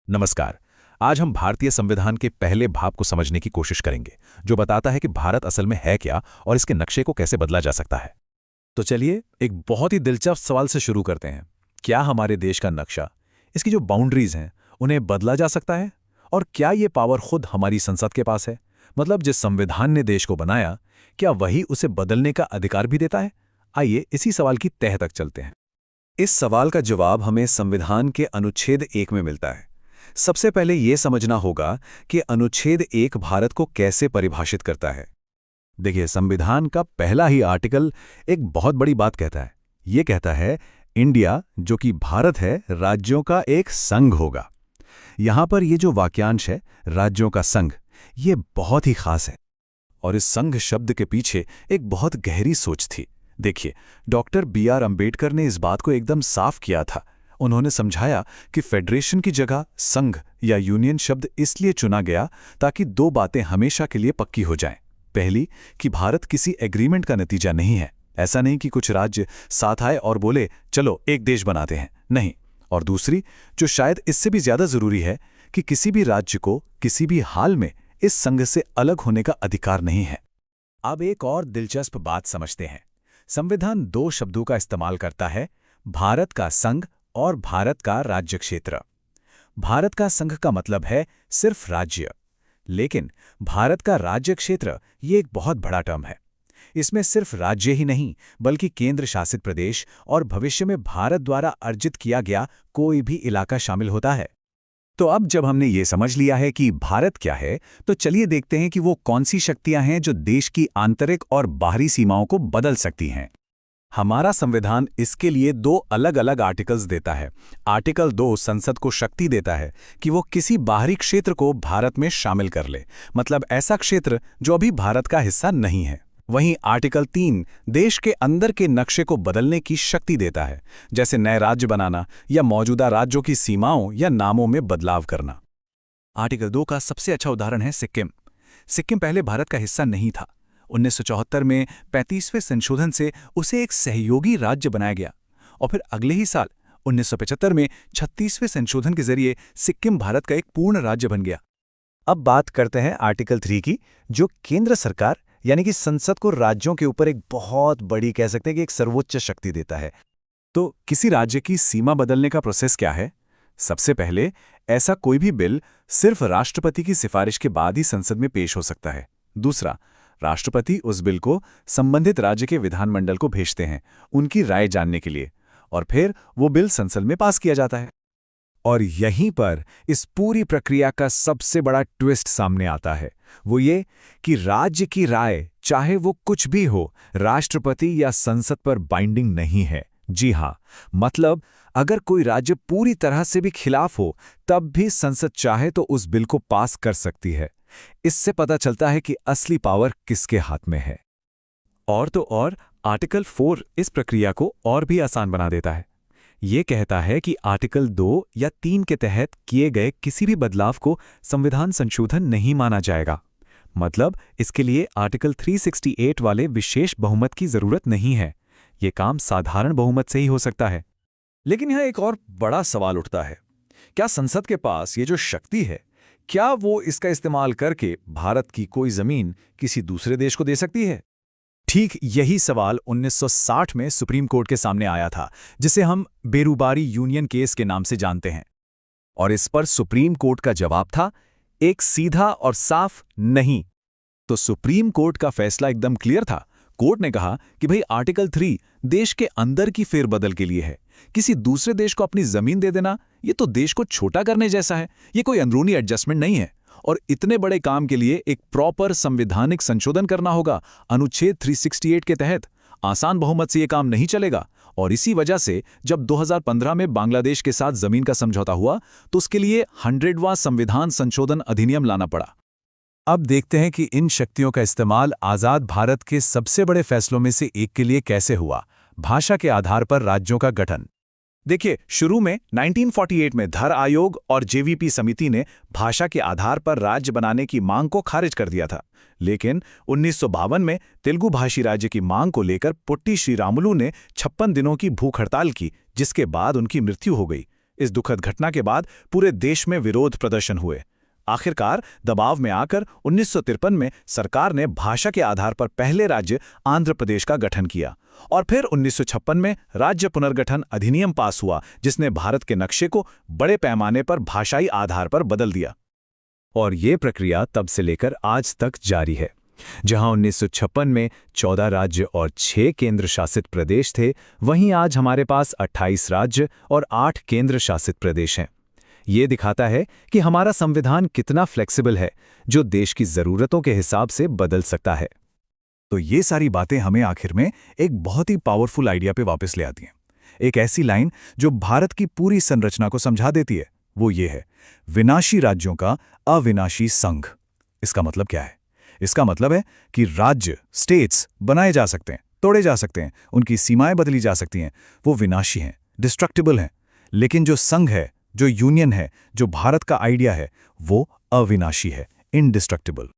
नमस्कार। आज हम भारतीय संविधान के पहले भाव को समझने की कोशिश करेंगे, जो बताता है कि भारत असल में है क्या और इसके नक्शे को कैसे बदला जा सकता है। तो चलिए एक बहुत ही दिलचस्प सवाल से शुरू करते हैं। क्या हमारे देश का नक्शा, इसकी जो बाउंड्रीज हैं, उन्हें बदला जा सकता है? और क्या ये पावर खुद हमारी संसद के पास है? मतलब जिस संविधान ने देश को बनाया, क्या वही उसे बदलने का अधिकार भी देता है? आइए इसी सवाल की तह तक चलते हैं। इस सवाल का जवाब हमें संविधान के अनुच्छेद 1 में मिलता है। सबसे पहले ये समझना होगा कि अनुच्छेद 1 भारत को कैसे परिभाषित करता है। देखिए, संविधान का पहला ही आर्टिकल एक बहुत बड़ी बात कहता है। ये कहता है, इंडिया, जो कि भारत है, राज्यों का एक संघ होगा। यहां पर ये जो वाक्यांश है, राज्यों का संघ, ये बहुत ही खास है। और इस संघ शब्द के पीछे एक बहुत गहरी सोच थी। देखिए, डॉक्टर B.R. अम्बेडकर ने इस बात को एकदम साफ किया था। उन्होंने समझाया कि फेडरेशन की जगह संघ या यूनियन शब्द इसलिए चुना गया ताकि दो बातें हमेशा के लिए पक्की हो जाएं। पहली, कि भारत किसी एग्रीमेंट का नतीजा नहीं है। ऐसा नहीं कि कुछ राज्य साथ आए और बोले चलो एक देश बनाते हैं, नहीं। और दूसरी, जो शायद इससे भी ज्यादा जरूरी है, कि किसी भी राज्य को किसी भी हाल में इस संघ से अलग होने का अधिकार नहीं है। अब एक और दिलचस्प बात समझते हैं। संविधान दो शब्दों का इस्तेमाल करता है, भारत का संघ और भारत का राज्य क्षेत्र। भारत का संघ का मतलब है सिर्फ राज्य, लेकिन भारत का राज्य क्षेत्र ये एक बहुत बड़ा टर्म है। इसमें सिर्फ राज्य ही नहीं, बल्कि केंद्र शासित प्रदेश और भविष्य में भारत द्वारा अर्जित किया गया कोई भी इलाका शामिल होता है। तो अब जब हमने ये समझ लिया है कि भारत क्या है, तो चलिए देखते हैं कि वो कौन सी शक्तियां हैं जो देश की आंतरिक और बाहरी सीमाओं को बदल सकती हैं। हमारा संविधान इसके लिए दो अलग अलग आर्टिकल्स देता है। आर्टिकल 2 संसद को शक्ति देता है कि वो किसी बाहरी क्षेत्र को भारत में शामिल कर ले, मतलब ऐसा क्षेत्र जो अभी भारत का हिस्सा नहीं है। वहीं आर्टिकल 3 देश के अंदर के नक्शे को बदलने की शक्ति देता है, जैसे नए राज्य बनाना या मौजूदा राज्यों की सीमाओं या नामों में बदलाव करना। आर्टिकल 2 का सबसे अच्छा उदाहरण है सिक्किम। सिक्किम पहले भारत का हिस्सा नहीं था। 1974 में 35वें संशोधन से उसे एक सहयोगी राज्य बनाया गया और फिर अगले ही साल 1975 में 36वें संशोधन के जरिए सिक्किम भारत का एक पूर्ण राज्य बन गया। अब बात करते हैं आर्टिकल 3 की, जो केंद्र सरकार यानी कि संसद को राज्यों के ऊपर एक बहुत बड़ी, कह सकते हैं कि एक सर्वोच्च शक्ति देता है। तो किसी राज्य की सीमा बदलने का प्रोसेस क्या है? सबसे पहले, ऐसा कोई भी बिल सिर्फ राष्ट्रपति की सिफारिश के बाद ही संसद में पेश हो सकता है। दूसरा, राष्ट्रपति उस बिल को संबंधित राज्य के विधानमंडल को भेजते हैं उनकी राय जानने के लिए, और फिर वो बिल संसद में पास किया जाता है। और यहीं पर इस पूरी प्रक्रिया का सबसे बड़ा ट्विस्ट सामने आता है। वो ये कि राज्य की राय, चाहे वो कुछ भी हो, राष्ट्रपति या संसद पर बाइंडिंग नहीं है। जी हाँ, मतलब अगर कोई राज्य पूरी तरह से भी खिलाफ हो, तब भी संसद चाहे तो उस बिल को पास कर सकती है। इससे पता चलता है कि असली पावर किसके हाथ में है। और तो और, आर्टिकल 4 इस प्रक्रिया को और भी आसान बना देता है। ये कहता है कि आर्टिकल 2 या 3 के तहत किए गए किसी भी बदलाव को संविधान संशोधन नहीं माना जाएगा। मतलब इसके लिए आर्टिकल 368 वाले विशेष बहुमत की जरूरत नहीं है। ये काम साधारण बहुमत से ही हो सकता है। लेकिन यहाँ एक और बड़ा सवाल उठता है, क्या संसद के पास ये जो शक्ति है, क्या वो इसका इस्तेमाल करके भारत की कोई जमीन किसी दूसरे देश को दे सकती है? ठीक यही सवाल 1960 में सुप्रीम कोर्ट के सामने आया था, जिसे हम बेरुबारी यूनियन केस के नाम से जानते हैं। और इस पर सुप्रीम कोर्ट का जवाब था एक सीधा और साफ नहीं। तो सुप्रीम कोर्ट का फैसला एकदम क्लियर था। कोर्ट ने कहा कि भाई, आर्टिकल 3 देश के अंदर की फेरबदल के लिए है। किसी दूसरे देश को अपनी जमीन दे देना, ये तो देश को छोटा करने जैसा है। ये कोई अंदरूनी एडजस्टमेंट नहीं है। और इतने बड़े काम के लिए एक प्रॉपर संवैधानिक संशोधन करना होगा अनुच्छेद 368 के तहत। आसान बहुमत से ये काम नहीं चलेगा। और इसी वजह से जब 2015 में बांग्लादेश के साथ जमीन का समझौता हुआ, तो उसके लिए 100वां संविधान संशोधन अधिनियम लाना पड़ा। अब देखते हैं कि इन शक्तियों का इस्तेमाल आज़ाद भारत के सबसे बड़े फैसलों में से एक के लिए कैसे हुआ, भाषा के आधार पर राज्यों का गठन। देखिए, शुरू में 1948 में धर आयोग और जेवीपी समिति ने भाषा के आधार पर राज्य बनाने की मांग को खारिज कर दिया था। लेकिन 1952 में तेलुगु भाषी राज्य की मांग को लेकर पुट्टी श्रीरामुलु ने 56 दिनों की भूख हड़ताल की, जिसके बाद उनकी मृत्यु हो गई। इस दुखद घटना के बाद पूरे देश में विरोध प्रदर्शन हुए। आखिरकार दबाव में आकर 1953 में सरकार ने भाषा के आधार पर पहले राज्य आंध्र प्रदेश का गठन किया और फिर 1956 में राज्य पुनर्गठन अधिनियम पास हुआ, जिसने भारत के नक्शे को बड़े पैमाने पर भाषाई आधार पर बदल दिया। और ये प्रक्रिया तब से लेकर आज तक जारी है। जहां 1956 में 14 राज्य और 6 केंद्र शासित प्रदेश थे, वहीं आज हमारे पास 28 राज्य और 8 केंद्र शासित प्रदेश हैं। ये दिखाता है कि हमारा संविधान कितना फ्लेक्सिबल है, जो देश की ज़रूरतों के हिसाब से बदल सकता है। तो ये सारी बातें हमें आखिर में एक बहुत ही पावरफुल आइडिया पे वापस ले आती हैं। एक ऐसी लाइन जो भारत की पूरी संरचना को समझा देती है। वो ये है, विनाशी राज्यों का अविनाशी संघ। इसका मतलब क्या है? इसका मतलब है कि राज्य, स्टेट्स बनाए जा सकते हैं, तोड़े जा सकते हैं, उनकी सीमाएं बदली जा सकती हैं, वो विनाशी हैं, डिस्ट्रक्टिबल हैं। लेकिन जो संघ है, जो यूनियन है, जो भारत का आइडिया है, वो अविनाशी है, इनडिस्ट्रक्टिबल।